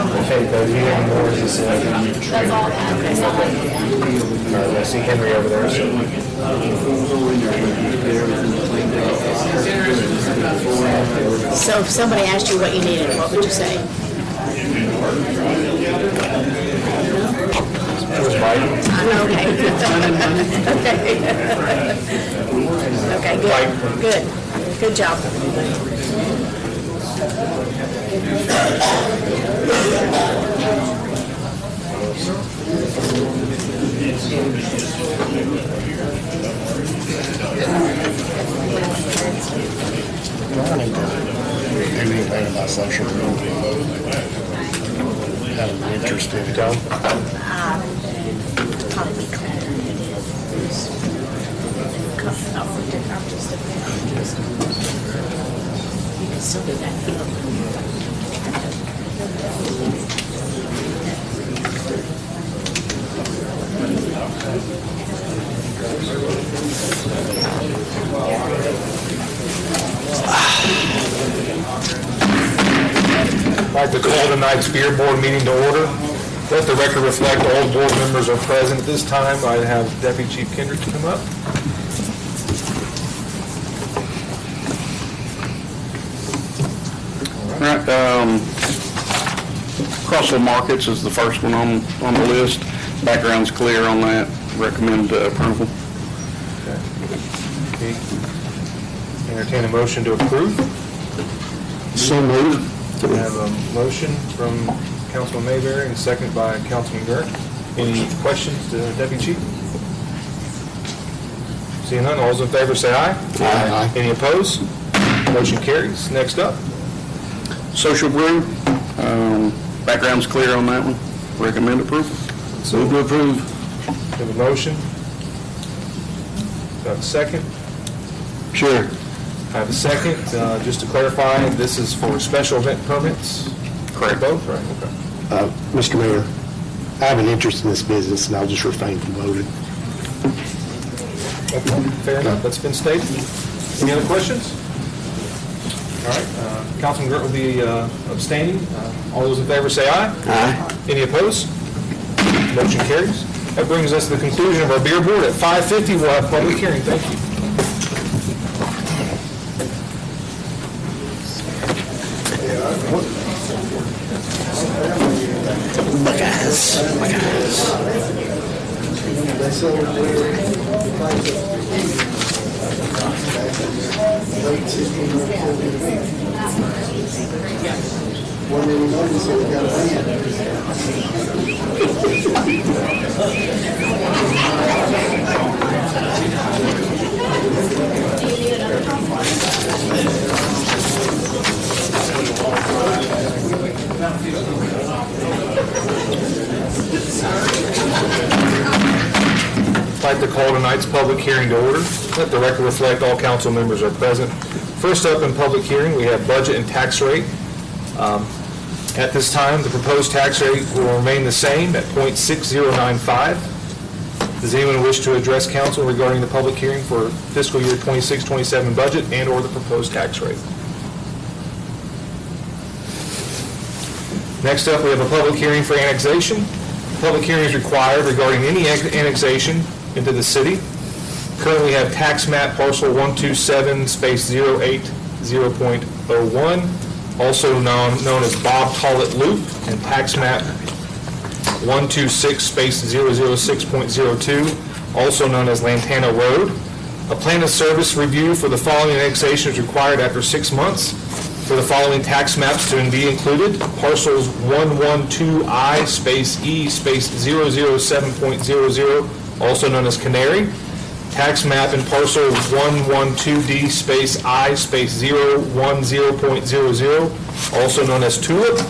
Okay, but you have more, is this That's all that. I see Henry over there, so. So if somebody asked you what you needed, what would you say? Where's Mike? Okay. Okay, good. Good job. I need to do anything about social media. Have an interest in it. Probably clear. You can still do that. I'd like to call tonight's beer board meeting to order. Let the record reflect all board members are present at this time. I have Deputy Chief Kendrick come up. All right, Crossville Markets is the first one on the list. Background's clear on that. Recommend approval. Okay. Entertain a motion to approve. So moved. We have a motion from Councilman Mayberry and a second by Councilman Gert. Any questions to Deputy Chief? Seeing none, all those in favor say aye. Aye. Any opposed? Motion carries. Next up. Social Brew, background's clear on that one. Recommend approval. So Move to approve. we have a motion. Got a second? Sure. I have a second. Just to clarify, this is for special event permits? Correct. Both, right? Okay. Mr. Mayor, I have an interest in this business, and I'll just refrain from voting. Okay, fair enough. That's been stated. Any other questions? All right. Councilman Gert will be abstaining. All those in favor say aye. Aye. Any opposed? Motion carries. That brings us to the conclusion of our beer board. At 5:50, we'll have public hearing. Thank you. I'd like to call tonight's public hearing to order. Let the record reflect all council members are present. First up in public hearing, we have budget and tax rate. At this time, the proposed tax rate will remain the same at .6095. Does anyone wish to address council regarding the public hearing for fiscal year 26-27 budget and or the proposed tax rate? Next up, we have a public hearing for annexation. Public hearing is required regarding any annexation into the city. Currently we have tax map parcel 127-080.01, also known as Bob Tollett Loop, and tax map 126-006.02, also known as Lantana Road. A plan of service review for the following annexation is required after 6 months. For the following tax maps to be included: parcels 112I-E-007.00, also known as Canary; tax map in parcel 112D-I-010.00, also known as Tulip;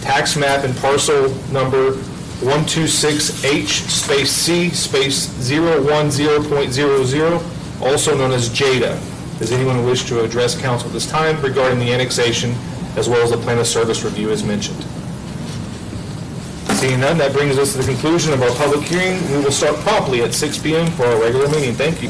tax map in parcel number 126H-C-010.00, also known as Jada. Does anyone wish to address council at this time regarding the annexation as well as the plan of service review as mentioned? Seeing none, that brings us to the conclusion of our public hearing. We will start promptly at 6 p.m. for our regular meeting. Thank you.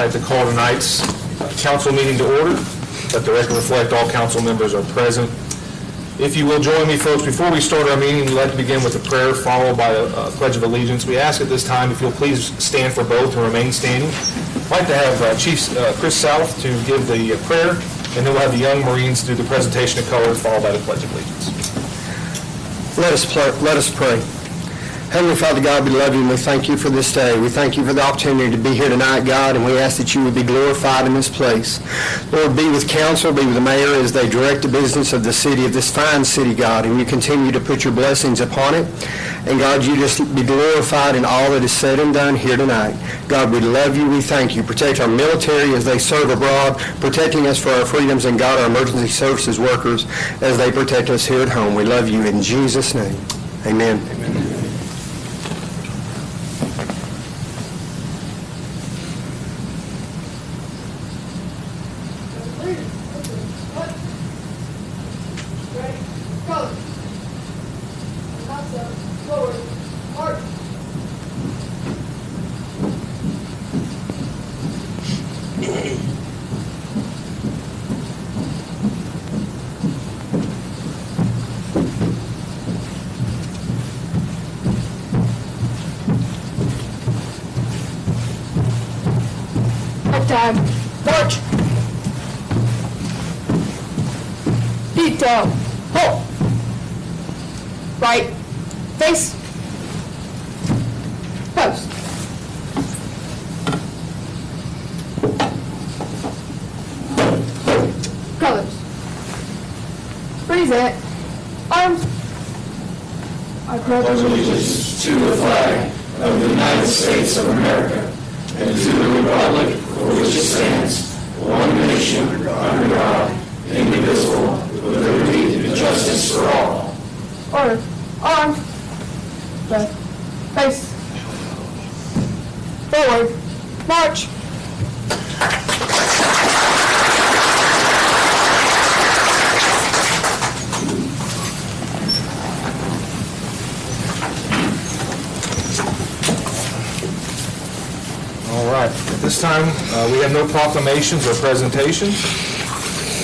I'd like to call tonight's council meeting to order. Let the record reflect all council members are present. If you will join me, folks, before we start our meeting, we'd like to begin with a prayer followed by a Pledge of Allegiance. We ask at this time if you'll please stand for both and remain standing. I'd like to have Chief Chris South to give the prayer, and then we'll have the young Marines do the presentation of colors followed by the Pledge of Allegiance. Let us pray. Heavenly Father God, we love you and we thank you for this day. We thank you for the opportunity to be here tonight, God, and we ask that you would be glorified in this place. Lord, be with council, be with the mayor as they direct the business of the city, of this fine city, God, and you continue to put your blessings upon it. And God, you just be glorified in all that is said and done here tonight. God, we love you, we thank you. Protect our military as they serve abroad, protecting us for our freedoms, and God, our emergency services workers as they protect us here at home. We love you in Jesus' name. Amen. Amen. Time. March. Detail. Halt. Right. Face. Post. Colors. Present. Arms. I pledge allegiance to the flag of the United States of America and to the republic for which it stands, one nation, under God, indivisible, with liberty and justice for all. Order. Arms. Left. Face. Forward. March. All right. At this time, we have no proclamations or presentations.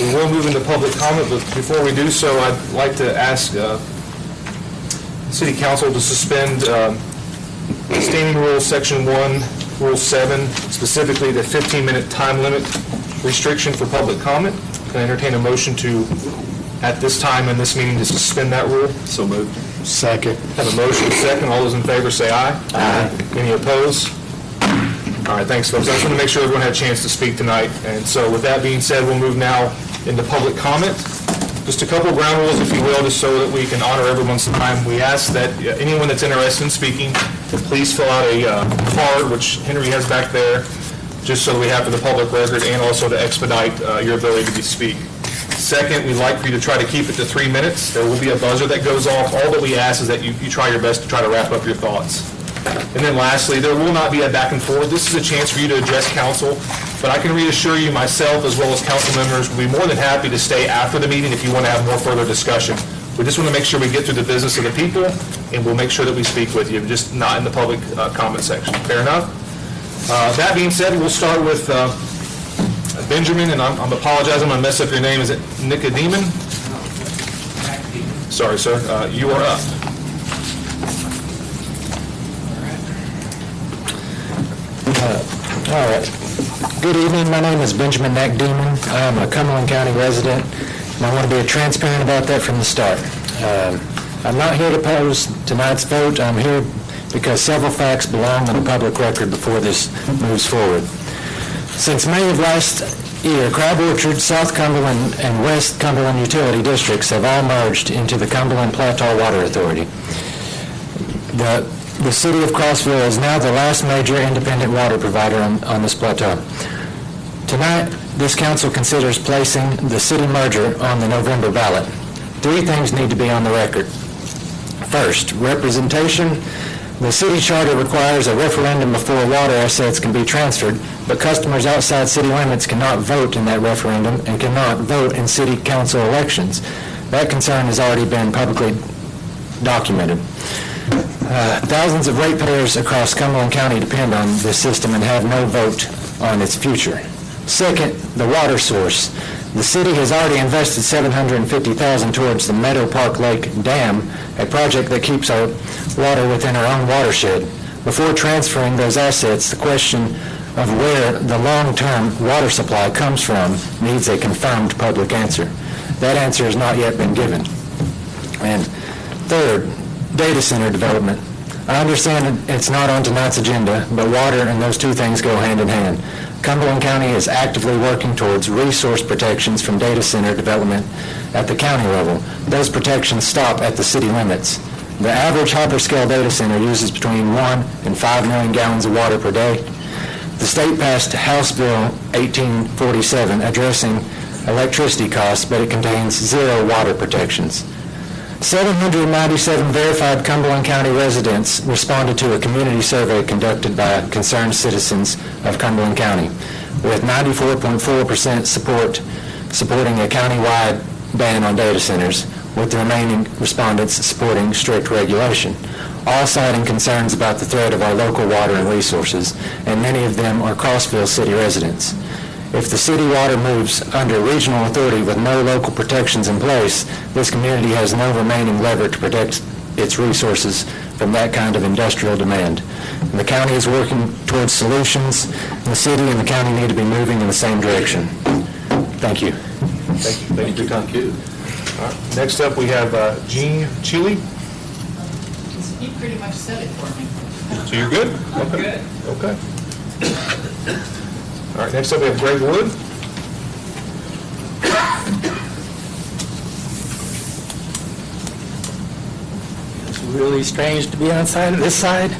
We will move into public comment, but before we do so, I'd like to ask City Council to suspend Standing Rule Section 1, Rule 7, specifically the 15-minute time limit restriction for public comment. Can I entertain a motion to, at this time in this meeting, to suspend that rule? So moved. Second. Have a motion, second. All those in favor say aye. Aye. Any opposed? All right, thanks, folks. I just want to make sure everyone had a chance to speak tonight. And so with that being said, we'll move now into public comment. Just a couple of ground rules, if you will, just so that we can honor everyone's time. We ask that anyone that's interested in speaking, please fill out a card, which Henry has back there, just so that we have for the public record and also to expedite your ability to speak. Second, we'd like for you to try to keep it to 3 minutes. There will be a buzzer that goes off. All that we ask is that you try your best to try to wrap up your thoughts. And then lastly, there will not be a back and forth. This is a chance for you to address council, but I can reassure you, myself as well as council members, will be more than happy to stay after the meeting if you want to have more further discussion. We just want to make sure we get through the business of the people, and we'll make sure that we speak with you, just not in the public comment section. Fair enough? That being said, we'll start with Benjamin, and I'm apologizing, I'm going to mess up your name. Is it Nicodemus? Sorry, sir. You are up. All right. Good evening. My name is Benjamin Demon. I'm a Cumberland County resident, and I want to be transparent about that from the start. I'm not here to oppose tonight's vote. I'm here because several facts belong on the public record before this moves forward. Since May of last year, Crab Orchard, South Cumberland, and West Cumberland utility districts have all merged into the Cumberland Plateau Water Authority. The city of Crossville is now the last major independent water provider on this plateau. Tonight, this council considers placing the city merger on the November ballot. Three things need to be on the record. First, representation. The city charter requires a referendum before water assets can be transferred, but customers outside city limits cannot vote in that referendum and cannot vote in city council elections. That concern has already been publicly documented. Thousands of ratepayers across Cumberland County depend on this system and have no vote on its future. Second, the water source. The city has already invested $750,000 towards the Meadow Park Lake Dam, a project that keeps our water within our own watershed. Before transferring those assets, the question of where the long-term water supply comes from needs a confirmed public answer. That answer has not yet been given. And third, data center development. I understand it's not on tonight's agenda, but water and those two things go hand in hand. Cumberland County is actively working towards resource protections from data center development at the county level. Those protections stop at the city limits. The average hyperscale data center uses between 1 and 5 million gallons of water per day. The state passed House Bill 1847 addressing electricity costs, but it contains 0 water protections. 797 verified Cumberland County residents responded to a community survey conducted by concerned citizens of Cumberland County, with 94.4% supporting a county-wide ban on data centers, with the remaining respondents supporting strict regulation, all citing concerns about the threat of our local water and resources, and many of them are Crossville city residents. If the city water moves under regional authority with no local protections in place, this community has no remaining lever to protect its resources from that kind of industrial demand. And the county is working towards solutions, and the city and the county need to be moving in the same direction. Thank you. Thank you. All right. Next up, we have Jean Chile. You pretty much said it for me. So you're good? I'm good. Okay. All right, next up we have Greg Wood. It's really strange to be on this side.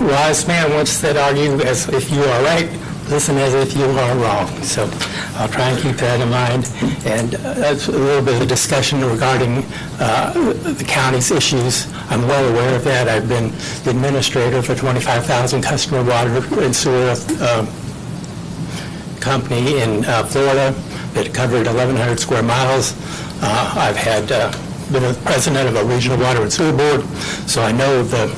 Wise man once said, argue as if you are right, listen as if you are wrong. So I'll try and keep that in mind. And that's a little bit of discussion regarding the county's issues. I'm well aware of that. I've been the administrator for 25,000 customer water and sewer company in Florida that covered 1,100 square miles. I've been the president of a regional water and sewer board, so I know the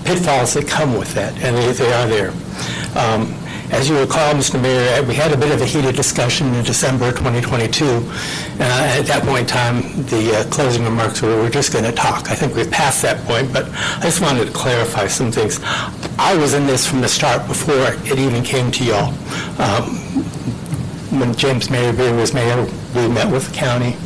pitfalls that come with that, and they are there. As you recall, Mr. Mayor, we had a bit of a heated discussion in December 2022. At that point in time, the closing remarks were, we're just going to talk. I think we've passed that point, but I just wanted to clarify some things. I was in this from the start before it even came to y'all. When James Marybeer was mayor, we met with the county.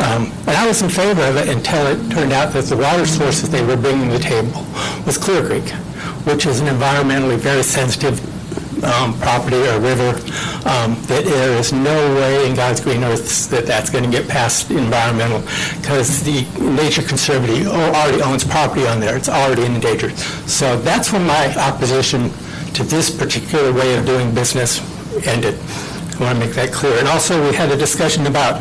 And I was in favor of it until it turned out that the water sources they were bringing to the table was Clear Creek, which is an environmentally very sensitive property or river, that there is no way in God's green earth that that's going to get past environmental, because the Nature Conservancy already owns property on there. It's already endangered. So that's when my opposition to this particular way of doing business ended. I want to make that clear. And also we had a discussion about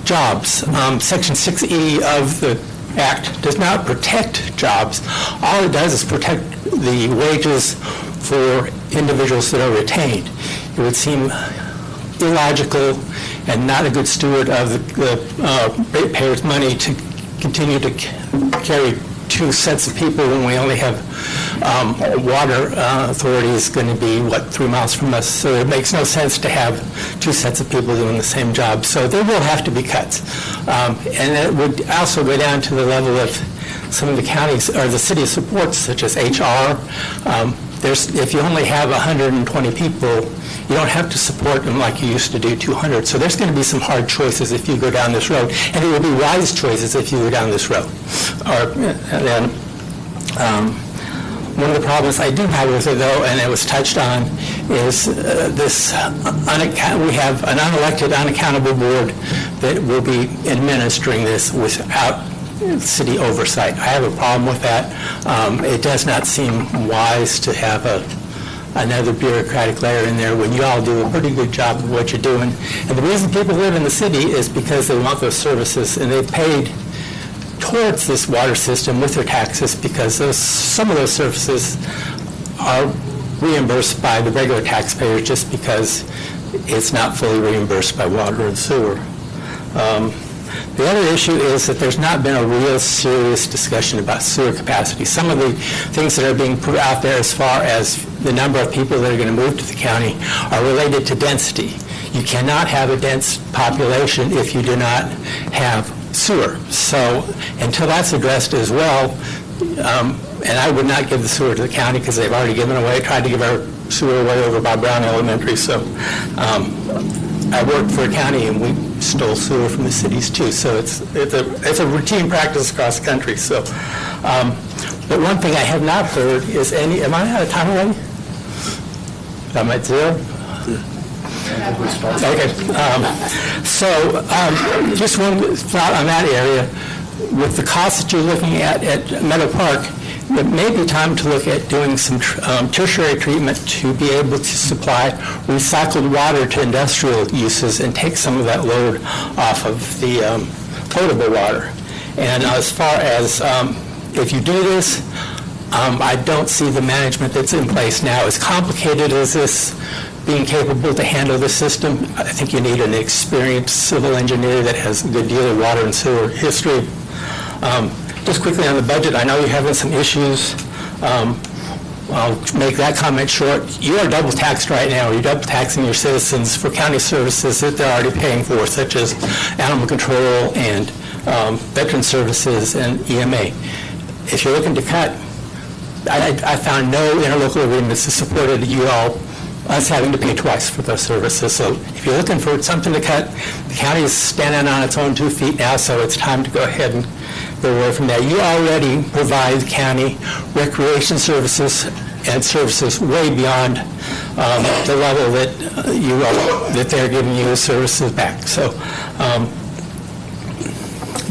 jobs. Section 6E of the Act does not protect jobs. All it does is protect the wages for individuals that are retained. It would seem illogical and not a good steward of the ratepayers' money to continue to carry two sets of people when we only have water authority is going to be, 3 miles from us. So it makes no sense to have two sets of people doing the same job. So there will have to be cuts. And it would also go down to the level of some of the counties or the city supports, such as HR. If you only have 120 people, you don't have to support them like you used to do 200. So there's going to be some hard choices if you go down this road, and it will be wise choices if you go down this road. One of the problems I do have with it, though, and it was touched on, is we have an unelected, unaccountable board that will be administering this without city oversight. I have a problem with that. It does not seem wise to have another bureaucratic layer in there when you all do a pretty good job of what you're doing. And the reason people live in the city is because they want those services, and they've paid towards this water system with their taxes, because some of those services are reimbursed by the regular taxpayers just because it's not fully reimbursed by water and sewer. The other issue is that there's not been a real serious discussion about sewer capacity. Some of the things that are being put out there as far as the number of people that are going to move to the county are related to density. You cannot have a dense population if you do not have sewer. So until that's addressed as well, and I would not give the sewer to the county because they've already given away, tried to give our sewer away over by Brown Elementary. So I worked for a county and we stole sewer from the cities too. So it's a routine practice across the country. So, but one thing I have not heard is am I out of time already? I'm at zero? Okay. Just one thought on that area. With the cost that you're looking at Meadow Park, it may be time to look at doing some tertiary treatment to be able to supply recycled water to industrial uses and take some of that load off of the potable water. And as far as if you do this, I don't see the management that's in place now. As complicated as this being capable to handle the system, I think you need an experienced civil engineer that has a good deal of water and sewer history. Just quickly on the budget, I know you're having some issues. I'll make that comment short. You are double taxed right now. You're double taxing your citizens for county services that they're already paying for, such as animal control and veteran services and EMA. If you're looking to cut, I found no interlocal agreements that supported us having to pay twice for those services. So if you're looking for something to cut, the county is standing on its own 2 feet now, so it's time to go ahead and go away from that. You already provide the county recreation services and services way beyond the level that they're giving you as services back. So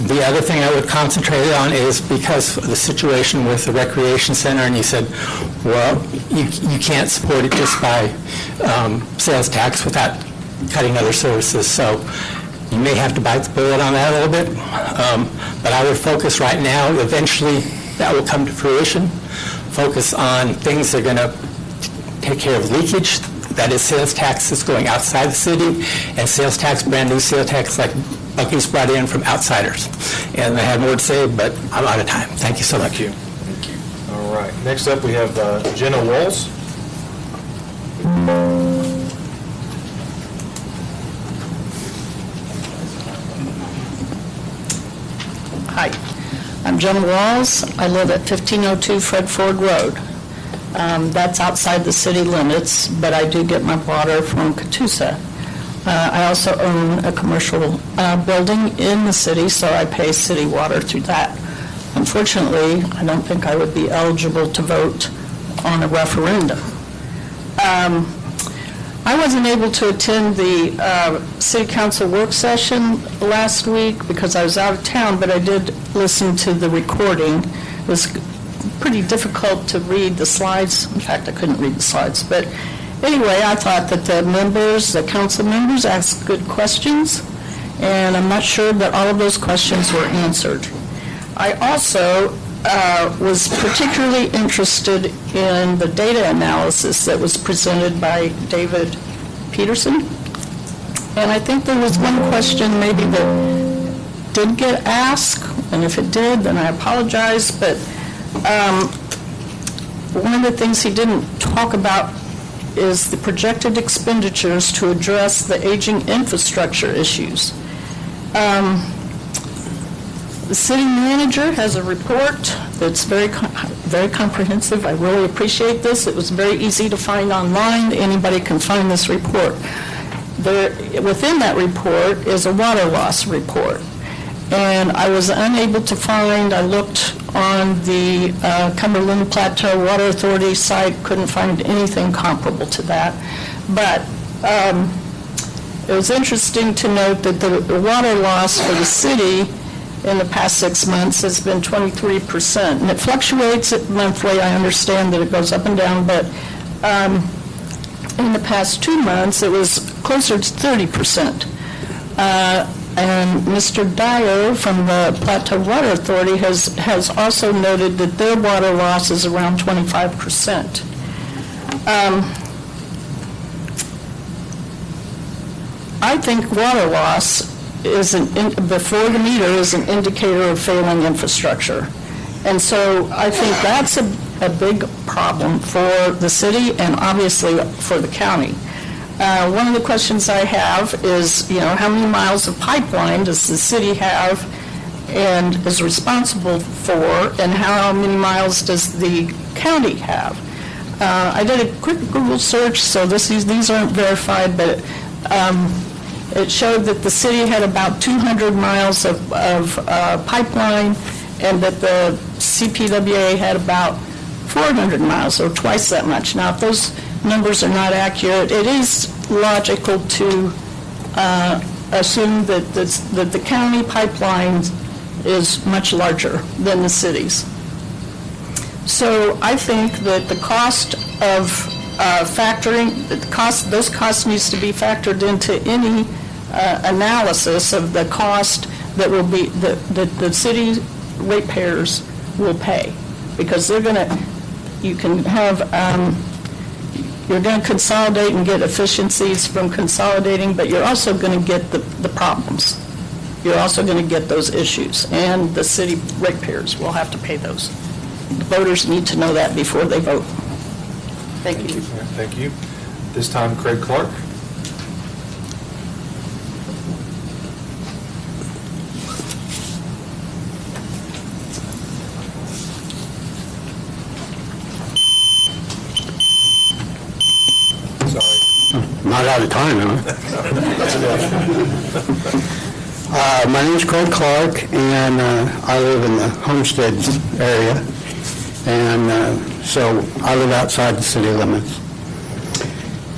the other thing I would concentrate on is because of the situation with the recreation center, and you said, well, you can't support it just by sales tax without cutting other services. So you may have to bite the bullet on that a little bit. But I would focus right now, eventually that will come to fruition, focus on things that are going to take care of leakage, that is sales tax that's going outside the city, and sales tax, brand new sales tax like Bucky's brought in from outsiders. And I have more to say, but I'm out of time. Thank you so much. Thank you. Thank you. All right. Next up, we have Jenna Walls. Hi, I'm Jenna Walls. I live at 1502 Fred Ford Road. That's outside the city limits, but I do get my water from Catoosa. I also own a commercial building in the city, so I pay city water through that. Unfortunately, I don't think I would be eligible to vote on a referendum. I wasn't able to attend the city council work session last week because I was out of town, but I did listen to the recording. It was pretty difficult to read the slides. In fact, I couldn't read the slides. But anyway, I thought that the council members asked good questions, and I'm not sure that all of those questions were answered. I also was particularly interested in the data analysis that was presented by David Peterson. And I think there was one question maybe that did get asked, and if it did, then I apologize, but one of the things he didn't talk about is the projected expenditures to address the aging infrastructure issues. The city manager has a report that's very comprehensive. I really appreciate this. It was very easy to find online. Anybody can find this report. Within that report is a water loss report. And I was unable to find, I looked on the Cumberland Plateau Water Authority site, couldn't find anything comparable to that. But it was interesting to note that the water loss for the city in the past 6 months has been 23%. And it fluctuates monthly. I understand that it goes up and down, but in the past 2 months, it was closer to 30%. And Mr. Dyer from the Plateau Water Authority has also noted that their water loss is around 25%. I think water loss before the meter is an indicator of failing infrastructure. And so I think that's a big problem for the city and obviously for the county. One of the questions I have is, how many miles of pipeline does the city have and is responsible for, and how many miles does the county have? I did a quick Google search, so these aren't verified, but it showed that the city had about 200 miles of pipeline, and that the CPWA had about 400 miles, or twice that much. Now, if those numbers are not accurate, it is logical to assume that the county pipeline is much larger than the cities. So I think that the cost of those costs needs to be factored into any analysis of the cost that will be that the city ratepayers will pay, because you're going to consolidate and get efficiencies from consolidating, but you're also going to get the problems. You're also going to get those issues, and the city ratepayers will have to pay those. The voters need to know that before they vote. Thank you. Thank you. This time, Craig Clark. Not out of time, am I? My name is Craig Clark, and I live in the Homesteads area, and so I live outside the city limits.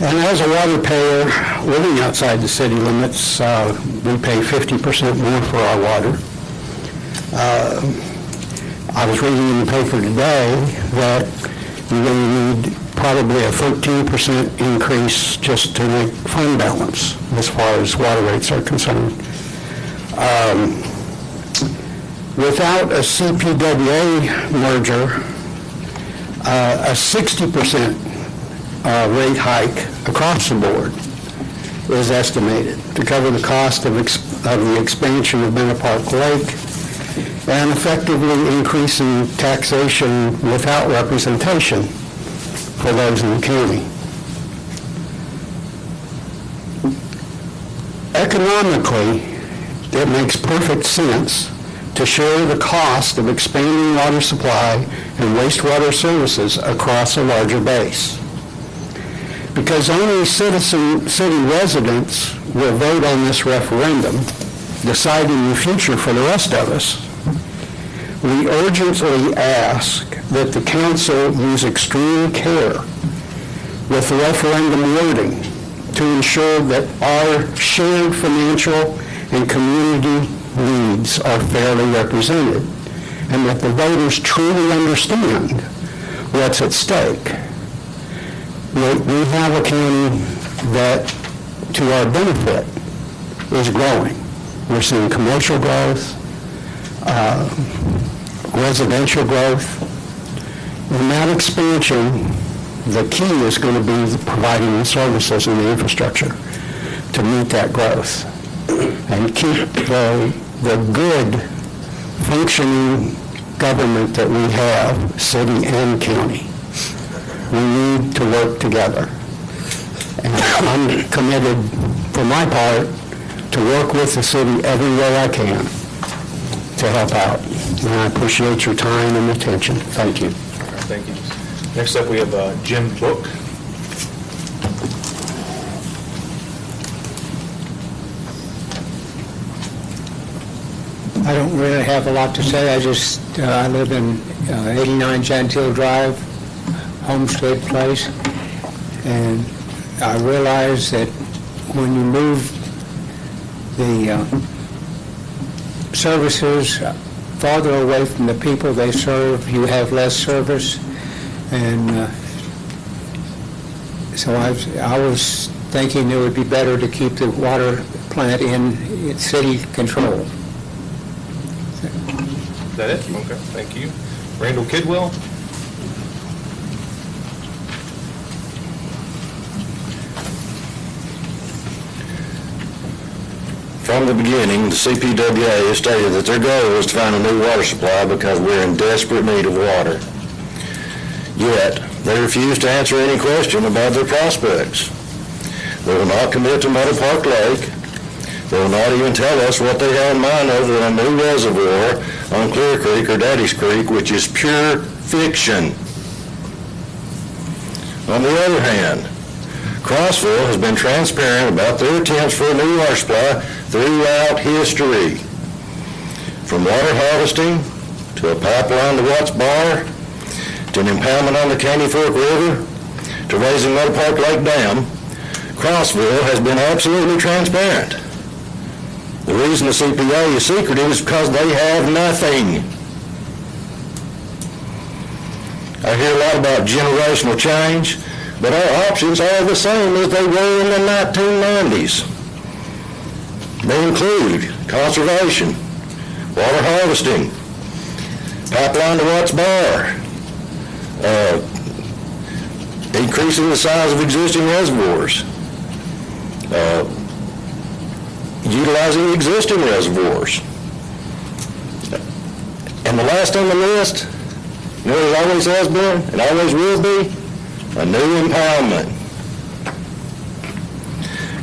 And as a water payer living outside the city limits, we pay 50% more for our water. I was reading in the paper today that you're going to need probably a 13% increase just to make fund balance as far as water rates are concerned. Without a CPWA merger, a 60% rate hike across the board is estimated to cover the cost of the expansion of Bennett Park Lake and effectively increasing taxation without representation for those in the county. Economically, it makes perfect sense to share the cost of expanding water supply and wastewater services across a larger base. Because only city residents will vote on this referendum, deciding the future for the rest of us, we urgently ask that the council use extreme care with the referendum wording to ensure that our shared financial and community needs are fairly represented, and that the voters truly understand what's at stake. We have a county that, to our benefit, is growing. We're seeing commercial growth, residential growth. In that expansion, the key is going to be providing the services and the infrastructure to meet that growth and keep the good functioning government that we have, city and county. We need to work together. And I'm committed, for my part, to work with the city every way I can to help out. And I appreciate your time and attention. Thank you. Thank you. Next up, we have Jim Book. I don't really have a lot to say. I live in 89 Gentile Drive, Homestead Place, and I realize that when you move the services farther away from the people they serve, you have less service, and so I was thinking it would be better to keep the water plant in city control. Is that it? Okay, thank you. Randall Kidwell. From the beginning, the CPWA has stated that their goal is to find a new water supply because we're in desperate need of water. Yet, they refuse to answer any question about their prospects. They will not commit to Meadow Park Lake. They will not even tell us what they have in mind other than a new reservoir on Clear Creek or Daddy's Creek, which is pure fiction. On the other hand, Crossville has been transparent about their attempts for a new water supply throughout history. From water harvesting to a pipeline to Watts Bar, to an impoundment on the Caney Fork River, to raising Meadow Park Lake Dam, Crossville has been absolutely transparent. The reason the CPA is secretive is because they have nothing. I hear a lot about generational change, but our options are the same as they were in the 1990s. They include conservation, water harvesting, pipeline to Watts Bar, increasing the size of existing reservoirs, utilizing existing reservoirs. And the last on the list, you know what it always has been and always will be? A new impoundment.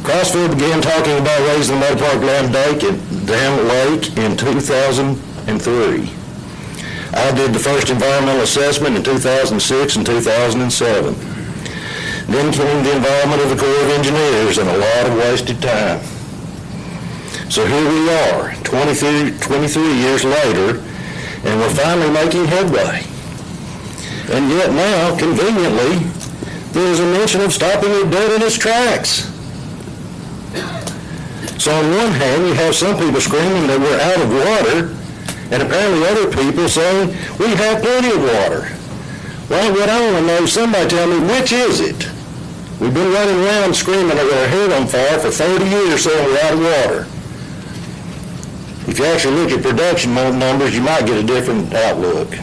Crossville began talking about raising the Meadow Park Dam Lake in 2003. I did the first environmental assessment in 2006 and 2007. Then came the involvement of the Corps of Engineers and a lot of wasted time. So here we are, 23 years later, and we're finally making headway. And yet now, conveniently, there is a mention of stopping it dead in its tracks. So on one hand, you have some people screaming that we're out of water, and apparently other people saying we have plenty of water. Well, what I want to know, somebody tell me, which is it? We've been running around screaming that we're head on fire for 30 years saying we're out of water. If you actually look at production numbers, you might get a different outlook.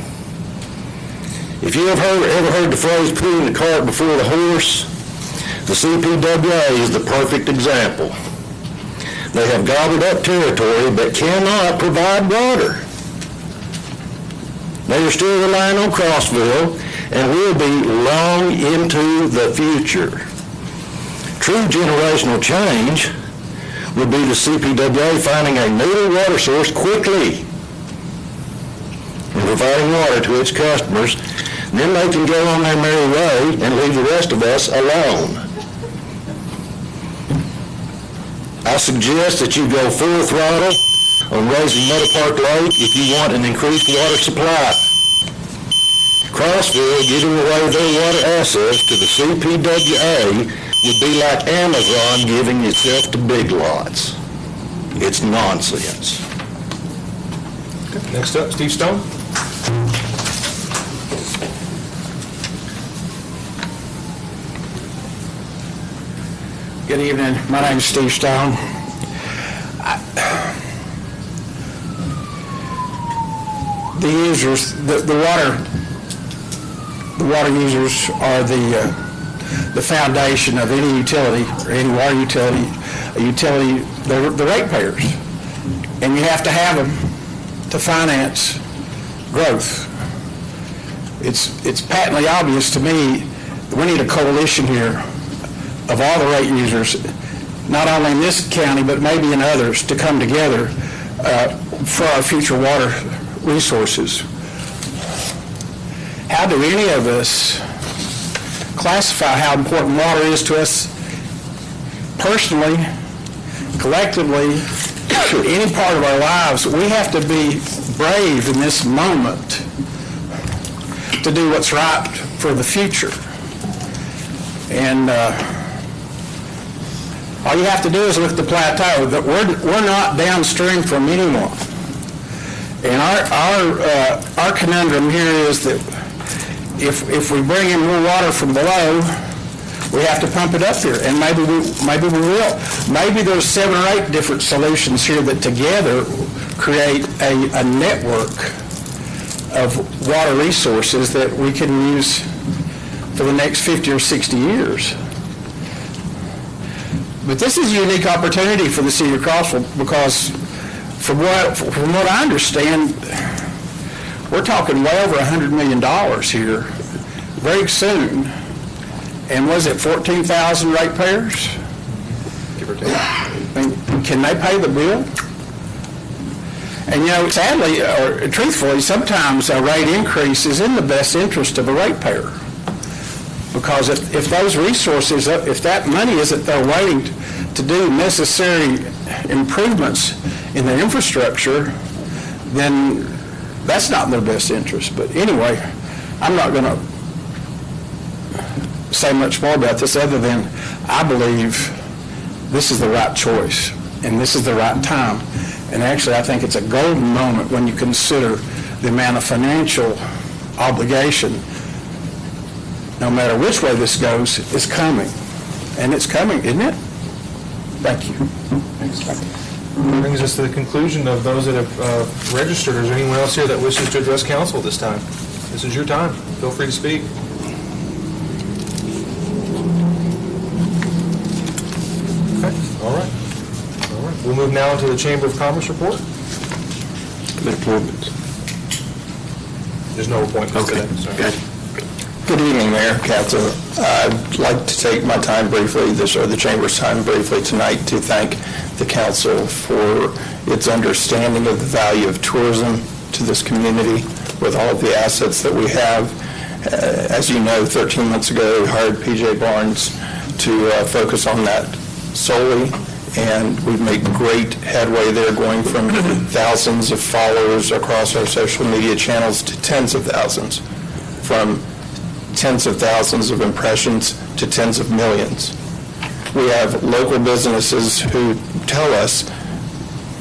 If you have ever heard the phrase putting the cart before the horse, the CPWA is the perfect example. They have gobbled up territory but cannot provide water. They are still relying on Crossville and will be long into the future. True generational change would be the CPWA finding a new water source quickly and providing water to its customers. Then they can go on their merry way and leave the rest of us alone. I suggest that you go full throttle on raising Meadow Park Lake if you want an increased water supply. Crossville giving away their water assets to the CPWA would be like Amazon giving itself to Big Lots. It's nonsense. Next up, Steve Stone. Good evening. My name is Steve Stone. The users, the water users are the foundation of any utility or any water utility. A utility, the ratepayers, and you have to have them to finance growth. It's patently obvious to me that we need a coalition here of all the rate users, not only in this county, but maybe in others, to come together for our future water resources. How do any of us classify how important water is to us personally, collectively, any part of our lives? We have to be brave in this moment to do what's right for the future. And all you have to do is look at the plateau. That we're not downstream from anyone. And our conundrum here is that if we bring in more water from below, we have to pump it up here, and maybe we will. Maybe there's 7 or 8 different solutions here that together create a network of water resources that we can use for the next 50 or 60 years. But this is a unique opportunity for the city of Crossville because from what I understand, we're talking way over $100 million here very soon. And was it 14,000 ratepayers? Give or take. Can they pay the bill? And you know, sadly, or truthfully, sometimes a rate increase is in the best interest of a ratepayer. Because if those resources, if that money isn't there waiting to do necessary improvements in the infrastructure, then that's not in their best interest. But anyway, I'm not going to say much more about this other than I believe this is the right choice and this is the right time. And actually, I think it's a golden moment when you consider the amount of financial obligation, no matter which way this goes, is coming. And it's coming, isn't it? Thank you. Brings us to the conclusion of those that have registered. Is there anyone else here that wishes to address council this time? This is your time. Feel free to speak. Okay, all right. All right. We'll move now into the Chamber of Commerce report. Appointments. There's no appointments today. Sorry. Okay. Good evening, Mayor, Council. I'd like to take my time briefly, the Chamber's time briefly tonight to thank the Council for its understanding of the value of tourism to this community with all of the assets that we have. As you know, 13 months ago, we hired P.J. Barnes to focus on that solely, and we've made great headway there, going from thousands of followers across our social media channels to tens of thousands, from tens of thousands of impressions to tens of millions. We have local businesses who tell us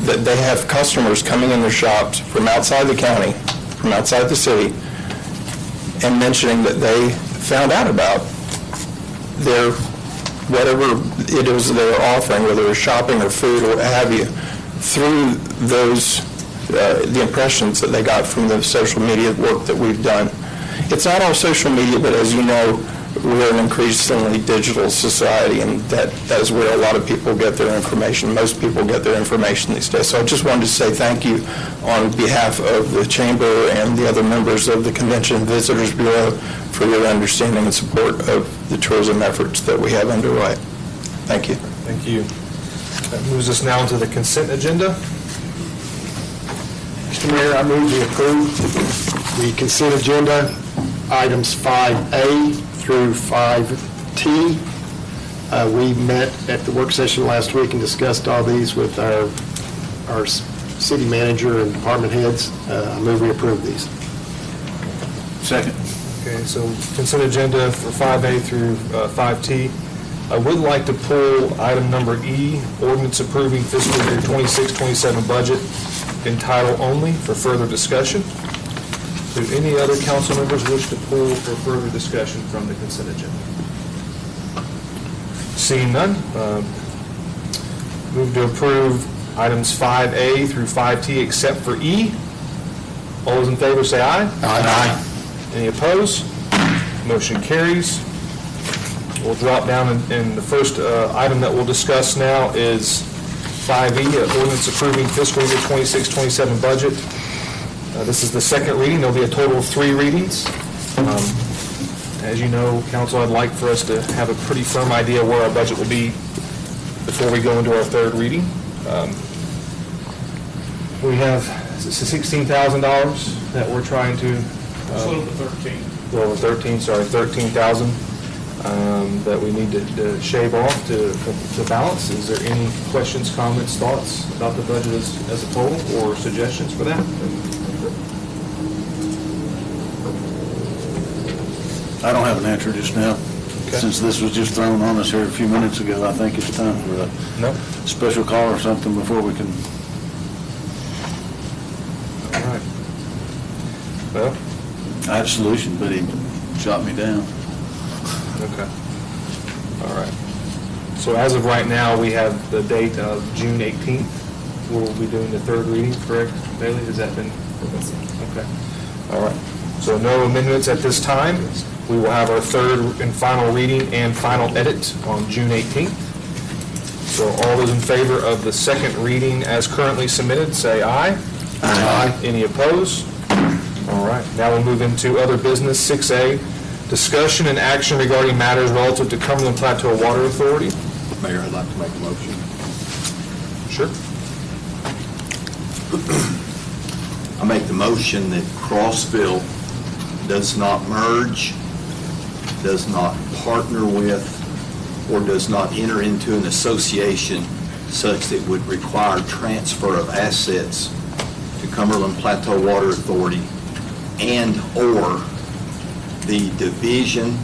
that they have customers coming in their shops from outside the county, from outside the city, and mentioning that they found out about their, whatever it is they're offering, whether it's shopping or food or what have you, through those, the impressions that they got from the social media work that we've done. It's not all social media, but as you know, we're an increasingly digital society, and that is where a lot of people get their information. Most people get their information these days. So I just wanted to say thank you on behalf of the Chamber and the other members of the Convention and Visitors Bureau for your understanding and support of the tourism efforts that we have underway. Thank you. Thank you. That moves us now into the consent agenda. Mr. Mayor, I move to approve the consent agenda, items 5A through 5T. We met at the work session last week and discussed all these with our city manager and department heads. I move we approve these. Second. Okay, so consent agenda for 5A through 5T. I would like to pull item number E, ordinance approving fiscal year 26-27 budget in title only for further discussion. Do any other council members wish to pull for further discussion from the consent agenda? Seeing none, move to approve items 5A through 5T except for E. All those in favor say aye. Aye. Any opposed? Motion carries. We'll drop down and the first item that we'll discuss now is 5E, ordinance approving fiscal year 26-27 budget. This is the second reading. There'll be a total of 3 readings. As you know, Council, I'd like for us to have a pretty firm idea where our budget will be before we go into our third reading. We have $16,000 that we're trying to... It's a little bit 13. Well, 13,000 that we need to shave off to balance. Is there any questions, comments, thoughts about the budget as a total, or suggestions for that? I don't have an answer just now. Okay. Since this was just thrown on us here a few minutes ago, I think it's time for a special call or something before we can... All right. Well, I had a solution, but he shot me down. okay. All right. So as of right now, we have the date of June 18th. We'll be doing the third reading, correct, Bailey? Has that been? Okay. All right. So no amendments at this time. We will have our third and final reading and final edit on June 18th. So all those in favor of the second reading as currently submitted, say aye. Aye. Any opposed? All right, now we'll move into other business, 6A, discussion and action regarding matters relative to Cumberland Plateau Water Authority. Mayor, I'd like to make a motion. Sure. I make the motion that Crossville does not merge, does not partner with, or does not enter into an association such that would require transfer of assets to Cumberland Plateau Water Authority and/or the division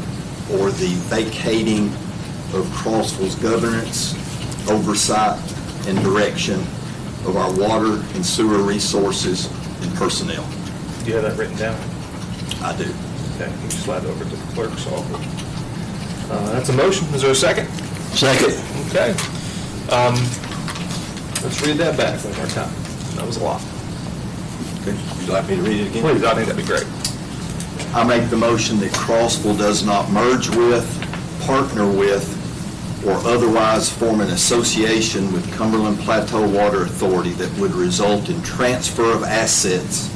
or the vacating of Crossville's governance, oversight, and direction of our water and sewer resources and personnel. Do you have that written down? I do. Okay, you can slide over to the clerk's office. That's a motion. Is there a second? Second. Okay. Let's read that back one more time. That was a lot. Okay. Would you like me to read it again? Please, I think that'd be great. I make the motion that Crossville does not merge with, partner with, or otherwise form an association with Cumberland Plateau Water Authority that would result in transfer of assets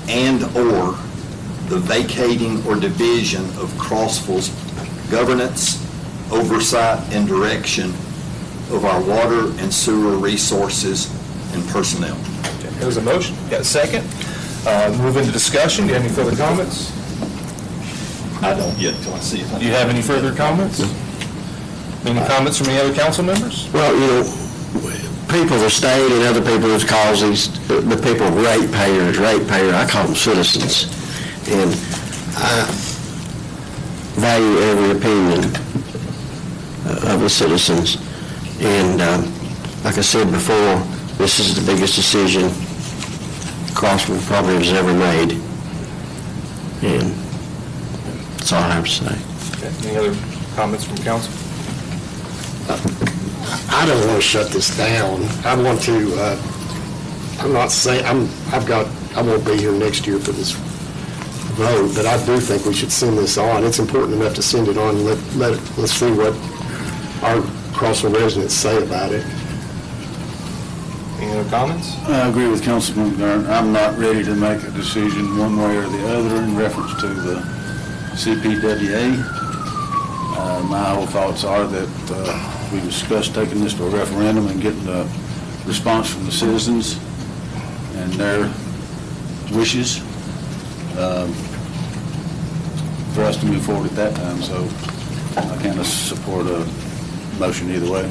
and/or the vacating or division of Crossville's governance, oversight, and direction of our water and sewer resources and personnel. Okay, there's a motion. Got a second? Move into discussion. Do you have any further comments? I don't yet until I see it. Do you have any further comments? Any comments from any other council members? Well, people of the state and other people that cause the people ratepayers, I call them citizens. And I value every opinion of the citizens. And like I said before, this is the biggest decision Crossville probably has ever made. And that's all I have to say. Okay, any other comments from council? I don't want to shut this down. I want to, I'm not saying, I won't be here next year for this vote, but I do think we should send this on. It's important enough to send it on and let's see what our Crossville residents say about it. Any other comments? I agree with Councilman Garn. I'm not ready to make a decision one way or the other in reference to the CPWA. My whole thoughts are that we discussed taking this to a referendum and getting a response from the citizens and their wishes for us to move forward at that time. So I kind of support a motion either way.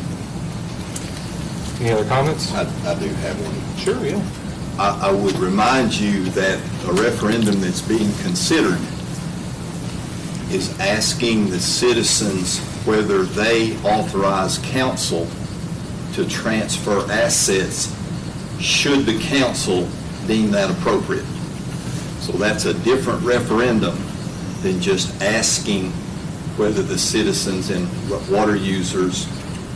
Any other comments? I do have one. Sure, yeah. I would remind you that a referendum that's being considered is asking the citizens whether they authorize council to transfer assets should the council deem that appropriate. So that's a different referendum than just asking whether the citizens and water users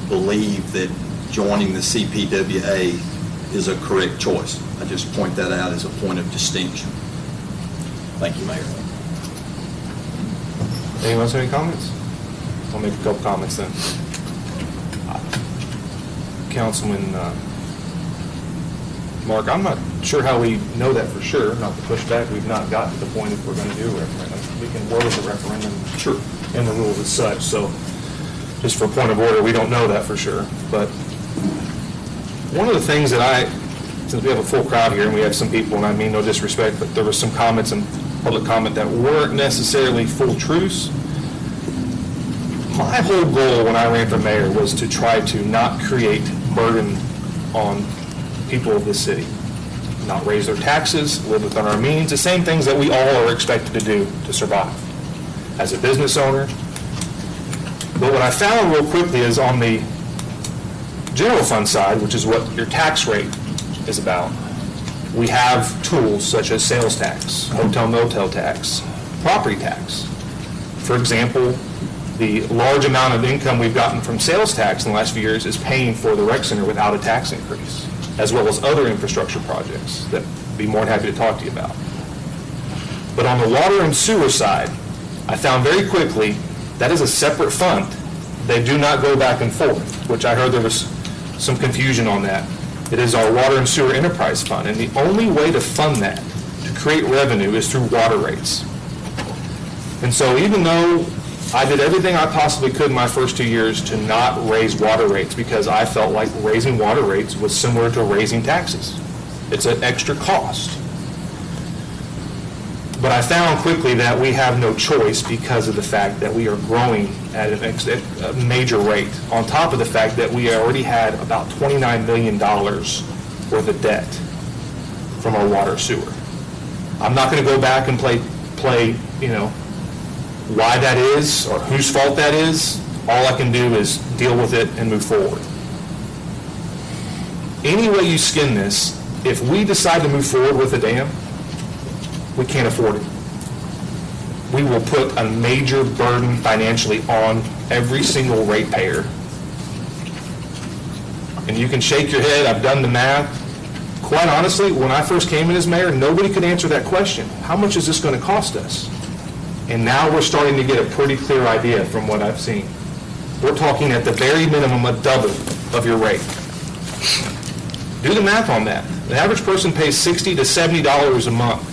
believe that joining the CPWA is a correct choice. I just point that out as a point of distinction. Thank you, Mayor. Anyone else have any comments? I'll make a couple comments then. Councilman Mark, I'm not sure how we know that for sure, not to push back. We've not gotten to the point if we're going to do a referendum. We can word the referendum Sure. in the rules as such, so just for point of order, we don't know that for sure. But one of the things that since we have a full crowd here and we have some people, and I mean no disrespect, but there were some comments and public comment that weren't necessarily full truths. My whole goal when I ran for mayor was to try to not create burden on people of this city, not raise their taxes, live within our means, the same things that we all are expected to do to survive as a business owner. But what I found real quickly is on the general fund side, which is what your tax rate is about, we have tools such as sales tax, hotel motel tax, property tax. For example, the large amount of income we've gotten from sales tax in the last few years is paying for the rec center without a tax increase, as well as other infrastructure projects that I'd be more than happy to talk to you about. But on the water and sewer side, I found very quickly that is a separate fund They do not go back and forth, which I heard there was some confusion on that. It is our Water and Sewer Enterprise Fund, and the only way to fund that, to create revenue, is through water rates. And so even though I did everything I possibly could in my first 2 years to not raise water rates, because I felt like raising water rates was similar to raising taxes. It's an extra cost. But I found quickly that we have no choice because of the fact that we are growing at a major rate, on top of the fact that we already had about $29 million worth of debt from our water sewer. I'm not going to go back and play, why that is or whose fault that is. All I can do is deal with it and move forward. Any way you skin this, if we decide to move forward with a dam, we can't afford it. We will put a major burden financially on every single ratepayer. And you can shake your head, I've done the math. Quite honestly, when I first came in as mayor, nobody could answer that question. How much is this going to cost us? And now we're starting to get a pretty clear idea from what I've seen. We're talking at the very minimum a double of your rate. Do the math on that. The average person pays $60 to $70 a month.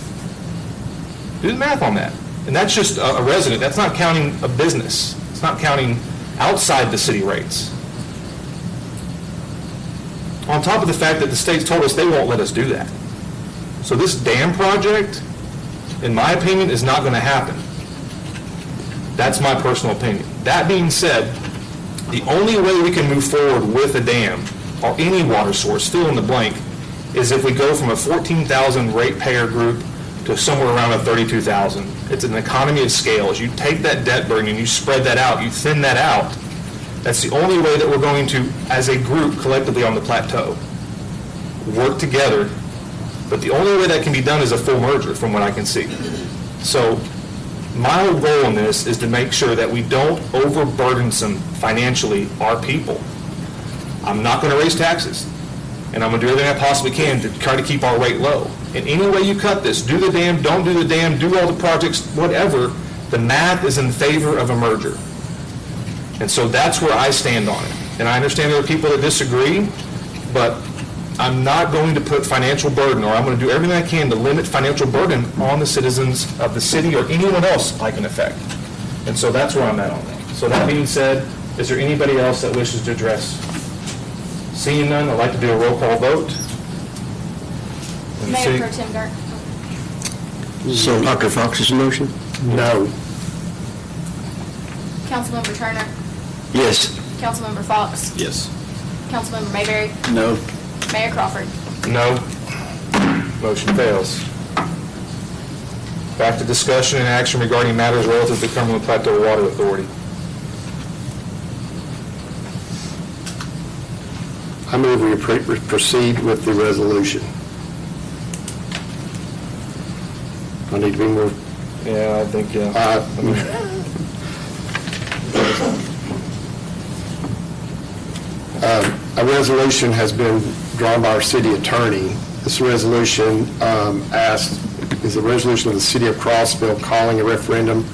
Do the math on that. And that's just a resident. That's not counting a business. It's not counting outside the city rates. On top of the fact that the state's told us they won't let us do that. So this dam project, in my opinion, is not going to happen. That's my personal opinion. That being said, the only way we can move forward with a dam or any water source, fill in the blank, is if we go from a 14,000 ratepayer group to somewhere around a 32,000. It's an economy of scale. As you take that debt burden and you spread that out, you thin that out, that's the only way that we're going to, as a group, collectively on the plateau, work together. But the only way that can be done is a full merger, from what I can see. So my whole goal in this is to make sure that we don't overburdensome financially our people. I'm not going to raise taxes, and I'm going to do everything I possibly can to try to keep our rate low. And any way you cut this, do the dam, don't do the dam, do all the projects, whatever, the math is in favor of a merger. And so that's where I stand on it. And I understand there are people that disagree, but I'm not going to put financial burden, or I'm going to do everything I can to limit financial burden on the citizens of the city or anyone else I can affect. And so that's where I'm at on that. So that being said, is there anybody else that wishes to address? Seeing none, I'd like to do a roll call vote. Mayor Pro Tem Gart. So Dr. Fox's motion? No. Councilmember Turner. Yes. Councilmember Fox. Yes. Councilmember Mayberry. No. Mayor Crawford. No. Motion fails. Back to discussion and action regarding matters relative to Cumberland Plateau Water Authority. I move we proceed with the resolution. I need to be more... Yeah, I think, A resolution has been drawn by our city attorney. This resolution is a resolution of the city of Crossville calling a referendum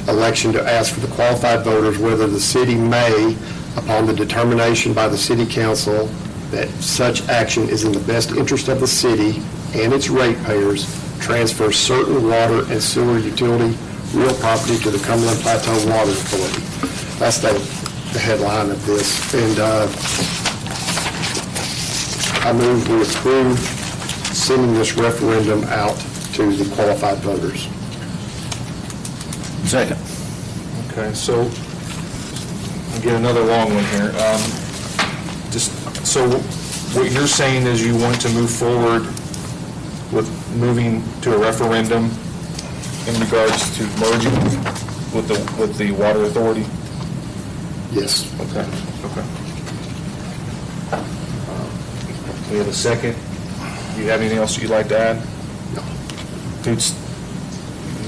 election to ask for the qualified voters whether the city may, upon the determination by the city council that such action is in the best interest of the city and its ratepayers, transfer certain water and sewer utility real property to the Cumberland Plateau Water Authority. That's the headline of this. And I move we approve sending this referendum out to the qualified voters. Second. okay, so I'll get another long one here. So what you're saying is you want to move forward with moving to a referendum in regards to merging with the water authority? Yes. Okay. We have a second. Do you have anything else you'd like to add? No. You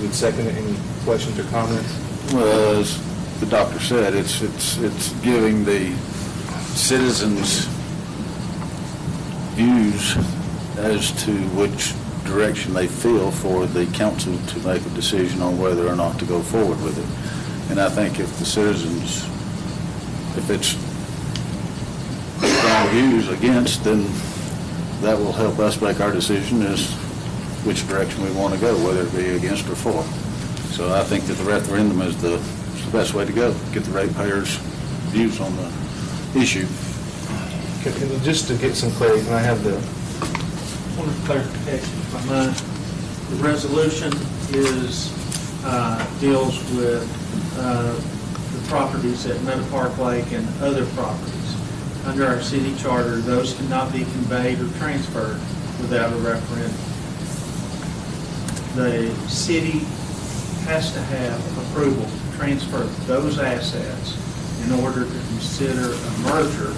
would second it? Any questions or comments? Well, as the doctor said, it's giving the citizens views as to which direction they feel for the council to make a decision on whether or not to go forward with it. And I think if the citizens if it's strong views against, then that will help us make our decision as which direction we want to go, whether it be against or for. So I think that the referendum is the best way to go, get the ratepayers' views on the issue. Just to get some clarity, can I have the, Point of clarification, if I might. The resolution deals with the properties at Meadow Park Lake and other properties. Under our city charter, those cannot be conveyed or transferred without a referendum. The city has to have approval to transfer those assets in order to consider a merger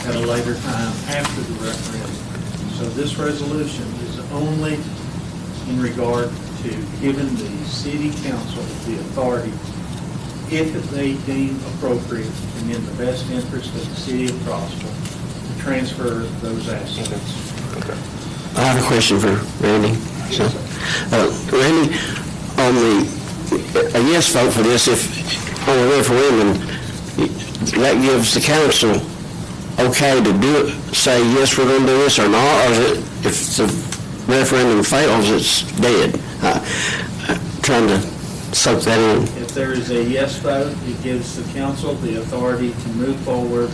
at a later time after the referendum. So this resolution is only in regard to giving the city council the authority, if they deem appropriate and in the best interest of the city of Crossville, to transfer those assets. okay. I have a question for Randy. So, Randy, on a yes vote for this, if on a referendum, that gives the council okay to do it, say, yes, we're going to do this or not, or is it, if the referendum fails, it's dead? Trying to soak that in. If there is a yes vote, it gives the council the authority to move forward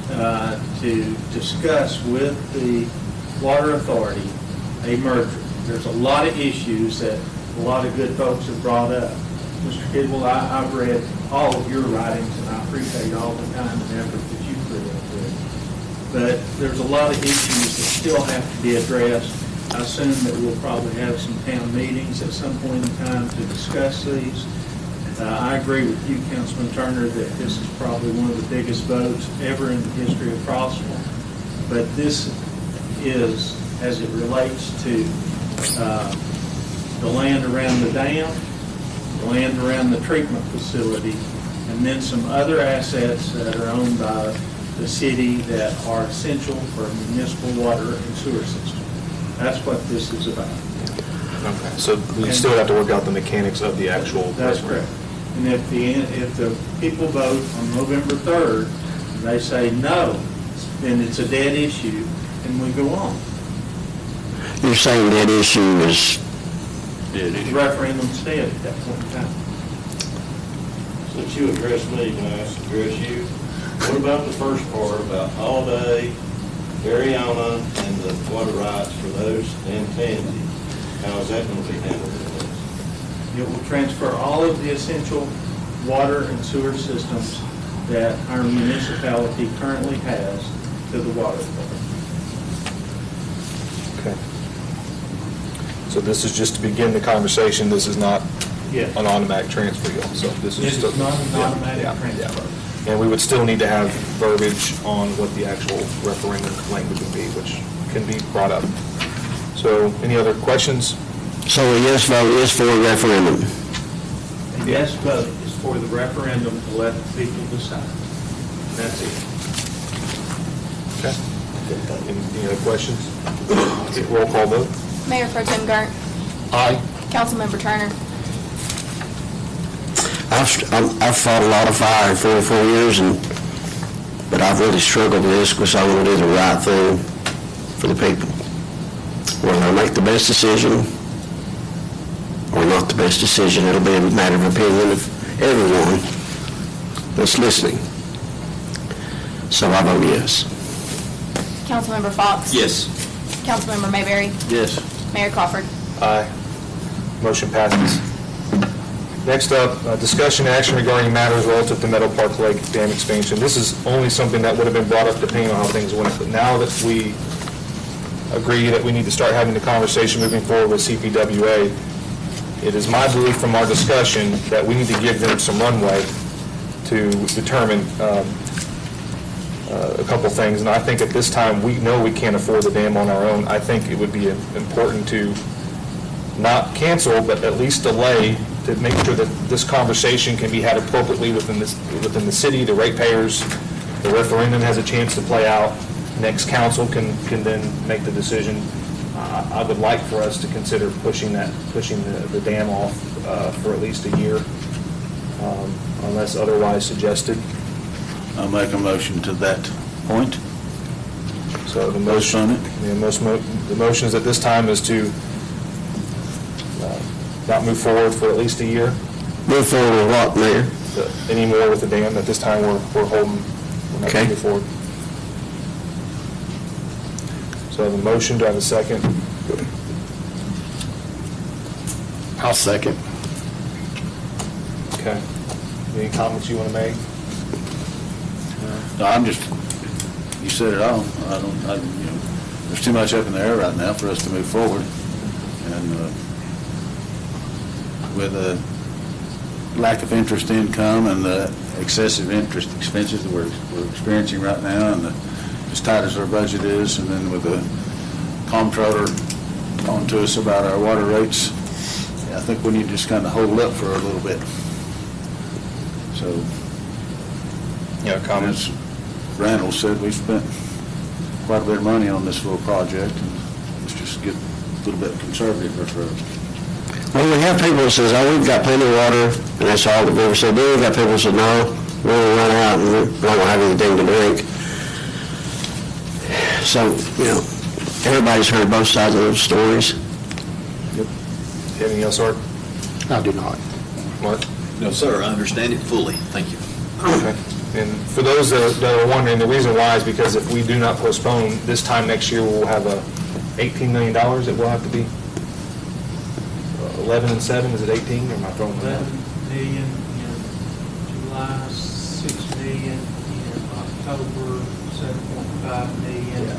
to discuss with the water authority a merger. There's a lot of issues that a lot of good folks have brought up. Mr. Kidwell, I've read all of your writings, and I appreciate all the time and effort that you put into it. But there's a lot of issues that still have to be addressed. I assume that we'll probably have some town meetings at some point in time to discuss these. I agree with you, Councilman Turner, that this is probably one of the biggest votes ever in the history of Crossville. But this is, as it relates to the land around the dam, the land around the treatment facility, and then some other assets that are owned by the city that are essential for a municipal water and sewer system. That's what this is about. Okay, so we still have to work out the mechanics of the actual. That's correct. And if the people vote on November 3rd, and they say no, then it's a dead issue, and we go on. You're saying that issue is... The referendum's dead at that point in time. Since you addressed me, can I address you? What about the first part about all day, Ariana, and the water rights for those and Tansy? How is that going to be handled? It will transfer all of the essential water and sewer systems that our municipality currently has to the water authority. Okay. So this is just to begin the conversation. This is not Yes. an automatic transfer, y'all. So this is It still. is not an automatic Yeah, transfer. yeah. And we would still need to have verbiage on what the actual referendum language would be, which can be brought up. So any other questions? So a yes vote is for a referendum? A yes vote is for the referendum to let the people decide. That's it. Okay. Any other questions? Okay, roll call vote. Mayor Pro Tem Gart. Aye. Councilmember Turner. I've fought a lot of fire in 44 years, but I've really struggled with this because I want to do the right thing for the people. Whether I make the best decision or not the best decision, it'll be a matter of opinion of everyone that's listening. So I vote yes. Councilmember Fox. Yes. Councilmember Mayberry. Yes. Mayor Crawford. Aye. Motion passes. Next up, discussion and action regarding matters relative to Meadow Park Lake Dam expansion. This is only something that would have been brought up depending on how things went, but now that we agree that we need to start having the conversation moving forward with CPWA, it is my belief from our discussion that we need to give them some runway to determine a couple things. And I think at this time, we know we can't afford the dam on our own. I think it would be important to not cancel, but at least delay to make sure that this conversation can be had appropriately within the city, the ratepayers. The referendum has a chance to play out. Next council can then make the decision. I would like for us to consider pushing the dam off for at least a year, unless otherwise suggested. I'll make a motion to that point. So the motion, the motions at this time is to not move forward for at least a year. Move forward with what, Mayor? Any more with the dam. At this time, we're holding, we're not Okay. moving forward. So I have a motion, do I have a second? I'll second. Okay. Any comments you want to make? No, I'm just, you said it all. There's too much up in the air right now for us to move forward. And with the lack of interest income and the excessive interest expenses that we're experiencing right now, and as tight as our budget is, and then with the comptroller on to us about our water rates, I think we need to just kind of hold up for a little bit. So, Yeah, comments? as Randall said, we spent quite a bit of money on this little project, and let's just get a little bit conservative approach. Well, we have people that says, oh, we've got plenty of water, and that's all that we ever said. Then we've got people that said, no, we're going to run out and we don't have anything to drink. So, everybody's heard both sides of those stories. Yep. Anything else, Art? I do not. Mark? No, sir, I understand it fully. Thank you. Okay. And for those that are wondering, the reason why is because if we do not postpone, this time next year, we'll have $18 million that we'll have to be. 11 and 7, is it 18, or am I throwing that out? 11 million in July, 6 million in October, 7.5 million in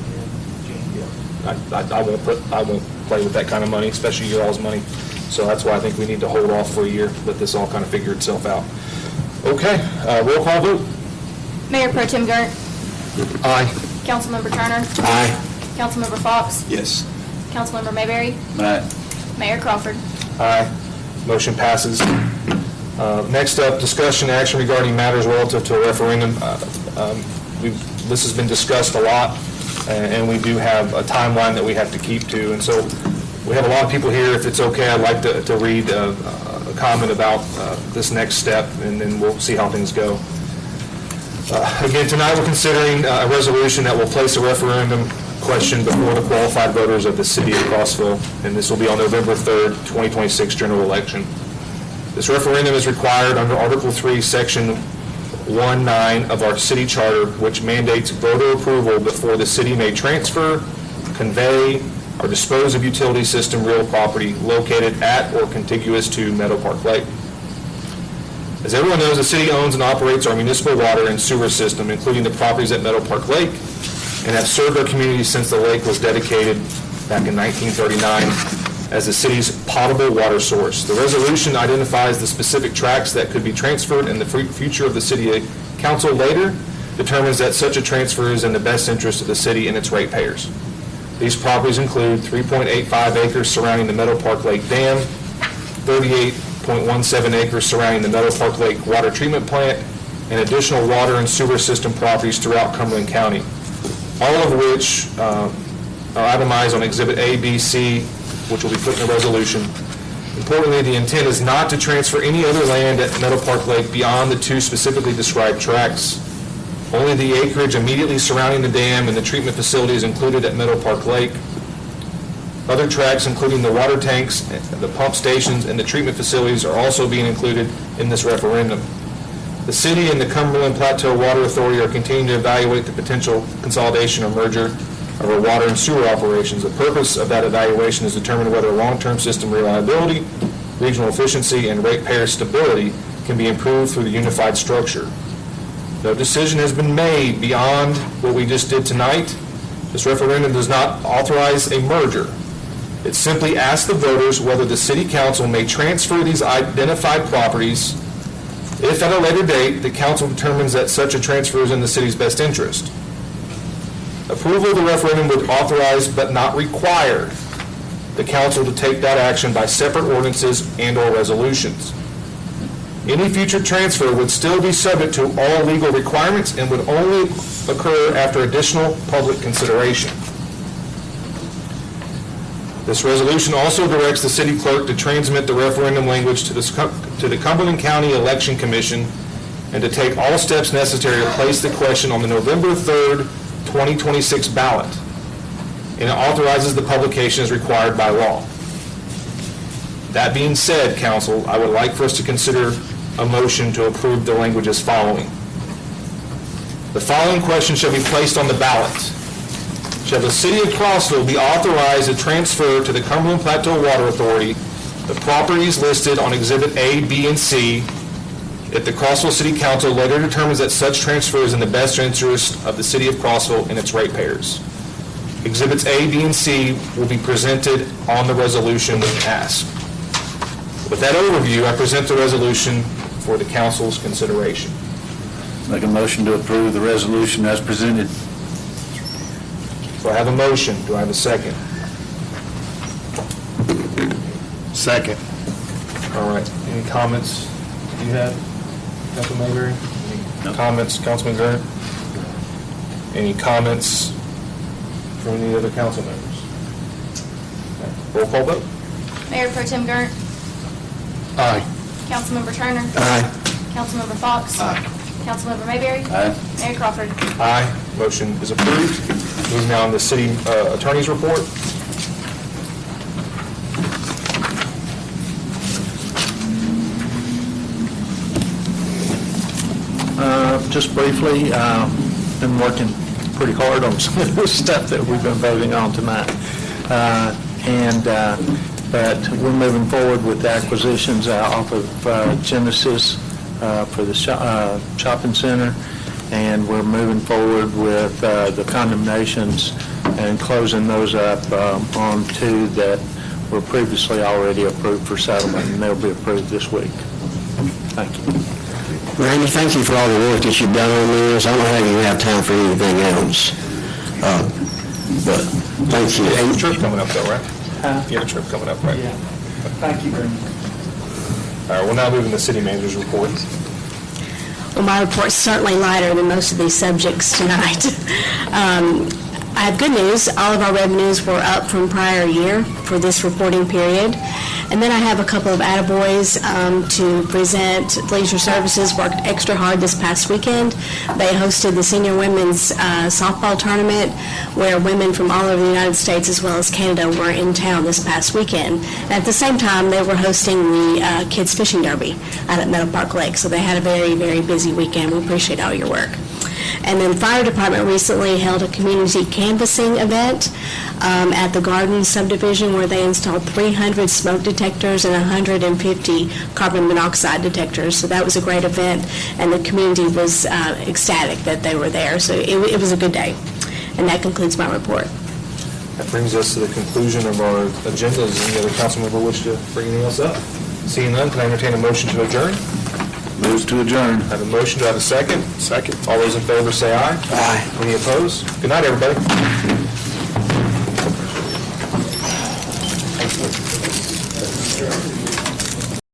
January. I won't play with that kind of money, especially your all's money. So that's why I think we need to hold off for a year, let this all kind of figure itself out. Okay, roll call vote. Mayor Pro Tem Gert. Aye. Councilmember Turner. Aye. Councilmember Fox. Yes. Councilmember Mayberry. Right. Mayor Crawford. Aye. Motion passes. Next up, discussion and action regarding matters relative to a referendum. This has been discussed a lot, and we do have a timeline that we have to keep to. And so we have a lot of people here. If it's okay, I'd like to read a comment about this next step, and then we'll see how things go. Again, tonight we're considering a resolution that will place a referendum question before the qualified voters of the city of Crossville, and this will be on November 3rd, 2026 general election. This referendum is required under Article 3, Section 1-9 of our city charter, which mandates voter approval before the city may transfer, convey, or dispose of utility system real property located at or contiguous to Meadow Park Lake. As everyone knows, the city owns and operates our municipal water and sewer system, including the properties at Meadow Park Lake, and have served our community since the lake was dedicated back in 1939 as the city's potable water source. The resolution identifies the specific tracts that could be transferred, and the future of the city council later determines that such a transfer is in the best interest of the city and its ratepayers. These properties include 3.85 acres surrounding the Meadow Park Lake Dam, 38.17 acres surrounding the Meadow Park Lake Water Treatment Plant, and additional water and sewer system properties throughout Cumberland County, all of which are itemized on Exhibit A, B, C, which will be put in the resolution. Importantly, the intent is not to transfer any other land at Meadow Park Lake beyond the two specifically described tracts. Only the acreage immediately surrounding the dam and the treatment facilities included at Meadow Park Lake. Other tracts, including the water tanks, the pump stations, and the treatment facilities, are also being included in this referendum. The city and the Cumberland Plateau Water Authority are continuing to evaluate the potential consolidation or merger of our water and sewer operations. The purpose of that evaluation is to determine whether long-term system reliability, regional efficiency, and ratepayer stability can be improved through the unified structure. No decision has been made beyond what we just did tonight. This referendum does not authorize a merger. It simply asks the voters whether the city council may transfer these identified properties if at a later date the council determines that such a transfer is in the city's best interest. Approval of the referendum would authorize but not require the council to take that action by separate ordinances and/or resolutions. Any future transfer would still be subject to all legal requirements and would only occur after additional public consideration. This resolution also directs the city clerk to transmit the referendum language to the Cumberland County Election Commission and to take all steps necessary to place the question on the November 3rd, 2026 ballot, and it authorizes the publication as required by law. That being said, council, I would like for us to consider a motion to approve the language as following. The following question shall be placed on the ballot. Shall the city of Crossville be authorized to transfer to the Cumberland Plateau Water Authority the properties listed on Exhibit A, B, and C if the Crossville City Council later determines that such transfer is in the best interest of the city of Crossville and its ratepayers? Exhibits A, B, and C will be presented on the resolution when asked. With that overview, I present the resolution for the council's consideration. Make a motion to approve the resolution as presented. So I have a motion. Do I have a second? Second. All right. Any comments you have, Councilman Mayberry? Any comments, Councilman Gurnett? Any comments from any other council members? Okay. Roll call vote. Mayor Pro Tem Gurnett. Aye. Councilmember Turner. Aye. Councilmember Fox. Aye. Councilmember Mayberry. Aye. Mayor Crawford. Aye. Motion is approved. Moving now on to city attorney's report. Just briefly, been working pretty hard on some of the stuff that we've been voting on tonight. But we're moving forward with the acquisitions off of Genesis for the shopping center, and we're moving forward with the condemnations and closing those up on two that were previously already approved for settlement, and they'll be approved this week. Thank you. Randy, thank you for all the work that you've done on this. I don't know how you have time for anything else. But thank you. You have a trip coming up though, right? Huh? You have a trip coming up, right? Yeah. Thank you very much. All right, we'll now move into city manager's report. Well, my report's certainly lighter than most of these subjects tonight. I have good news. All of our revenues were up from prior year for this reporting period. And then I have a couple of attaboys to present. Leisure Services worked extra hard this past weekend. They hosted the Senior Women's Softball Tournament, where women from all over the United States as well as Canada were in town this past weekend. And at the same time, they were hosting the Kids Fishing Derby out at Meadow Park Lake. So they had a very, very busy weekend. We appreciate all your work. And then the fire department recently held a community canvassing event at the Garden subdivision where they installed 300 smoke detectors and 150 carbon monoxide detectors. So that was a great event, and the community was ecstatic that they were there. So it was a good day. And that concludes my report. That brings us to the conclusion of our agenda. Does any other council member wish to bring anything else up? Seeing none, can I entertain a motion to adjourn? Move to adjourn. I have a motion. Do I have a second? Second. All those in favor say aye. Aye. Any opposed? Good night, everybody.